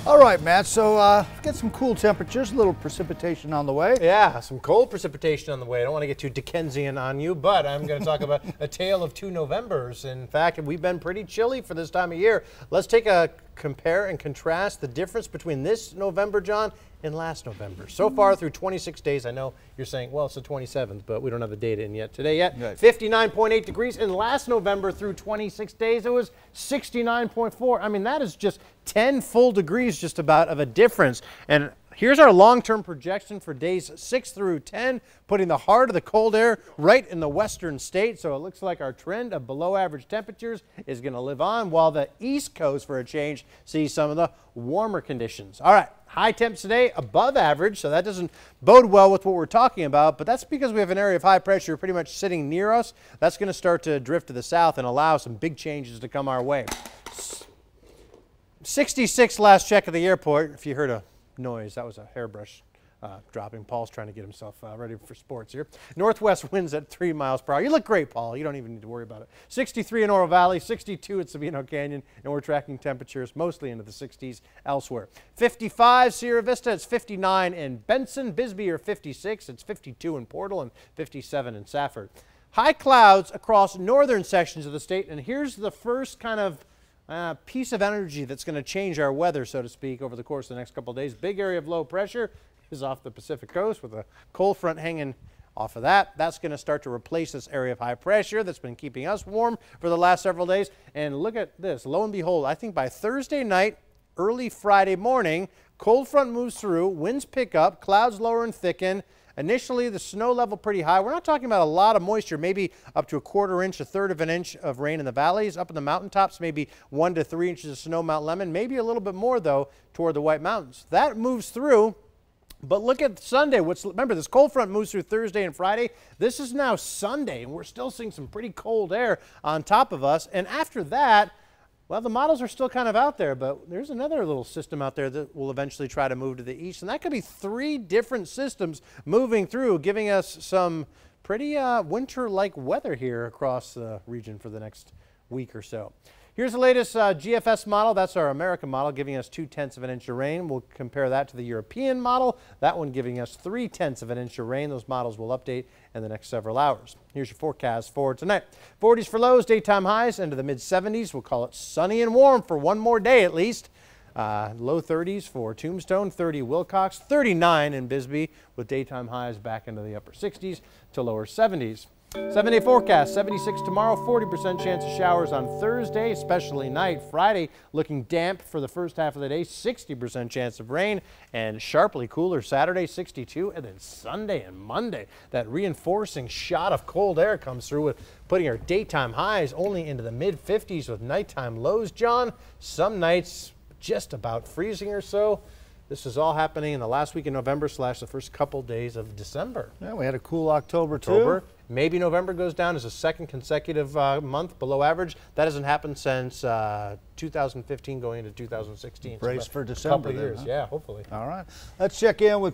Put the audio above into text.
All right, Matt, so get some cool temperatures, a little precipitation on the way. Yeah, some cold precipitation on the way. I don't want to get too Dickensian on you, but I'm going to talk about a tale of two Novembers. In fact, we've been pretty chilly for this time of year. Let's take a compare and contrast the difference between this November, John, and last November. So far through 26 days, I know you're saying, well, it's the 27th, but we don't have the data in yet today yet. Right. 59.8 degrees. And last November through 26 days, it was 69.4. I mean, that is just 10 full degrees just about of a difference. And here's our long-term projection for days 6 through 10, putting the heart of the cold air right in the western states. So it looks like our trend of below average temperatures is going to live on, while the East Coast, for a change, sees some of the warmer conditions. All right, high temps today above average, so that doesn't bode well with what we're talking about, but that's because we have an area of high pressure pretty much sitting near us. That's going to start to drift to the south and allow some big changes to come our way. 66 last check at the airport. If you heard a noise, that was a hairbrush dropping. Paul's trying to get himself ready for sports here. Northwest winds at 3 miles per hour. You look great, Paul. You don't even need to worry about it. 63 in Oro Valley, 62 at Sabino Canyon, and we're tracking temperatures mostly into the 60s elsewhere. 55 Sierra Vista, it's 59 in Benson. Bisbee are 56, it's 52 in Portal, and 57 in Safford. High clouds across northern sections of the state, and here's the first kind of piece of energy that's going to change our weather, so to speak, over the course of the next couple of days. Big area of low pressure is off the Pacific coast with a cold front hanging off of that. That's going to start to replace this area of high pressure that's been keeping us warm for the last several days. And look at this. Lo and behold, I think by Thursday night, early Friday morning, cold front moves through, winds pick up, clouds lower and thicken. Initially, the snow level pretty high. We're not talking about a lot of moisture, maybe up to a quarter inch, a third of an inch of rain in the valleys. Up in the mountaintops, maybe 1 to 3 inches of snow, Mount Lemmon. Maybe a little bit more, though, toward the White Mountains. That moves through. But look at Sunday. Remember, this cold front moves through Thursday and Friday. This is now Sunday, and we're still seeing some pretty cold air on top of us. And after that, well, the models are still kind of out there, but there's another little system out there that will eventually try to move to the east. And that could be 3 different systems moving through, giving us some pretty winter-like weather here across the region for the next week or so. Here's the latest GFS model. That's our American model, giving us 0.2 of an inch of rain. We'll compare that to the European model. That one giving us 0.3 of an inch of rain. Those models will update in the next several hours. Here's your forecast for tonight. 40s for lows, daytime highs into the mid-70s. We'll call it sunny and warm for one more day at least. Low 30s for Tombstone, 30 Wilcox, 39 in Bisbee, with daytime highs back into the upper 60s to lower 70s. 7-day forecast, 76 tomorrow, 40% chance of showers on Thursday, especially night. Friday looking damp for the first half of the day, 60% chance of rain, and sharply cooler Saturday, 62, and then Sunday and Monday. That reinforcing shot of cold air comes through with putting our daytime highs only into the mid-50s with nighttime lows, John. Some nights just about freezing or so. This is all happening in the last week of November / the first couple days of December. Yeah, we had a cool October too. Maybe November goes down as a second consecutive month below average. That hasn't happened since 2015 going into 2016. Brace for December. Couple of years, huh? yeah, hopefully. All right. Let's check in with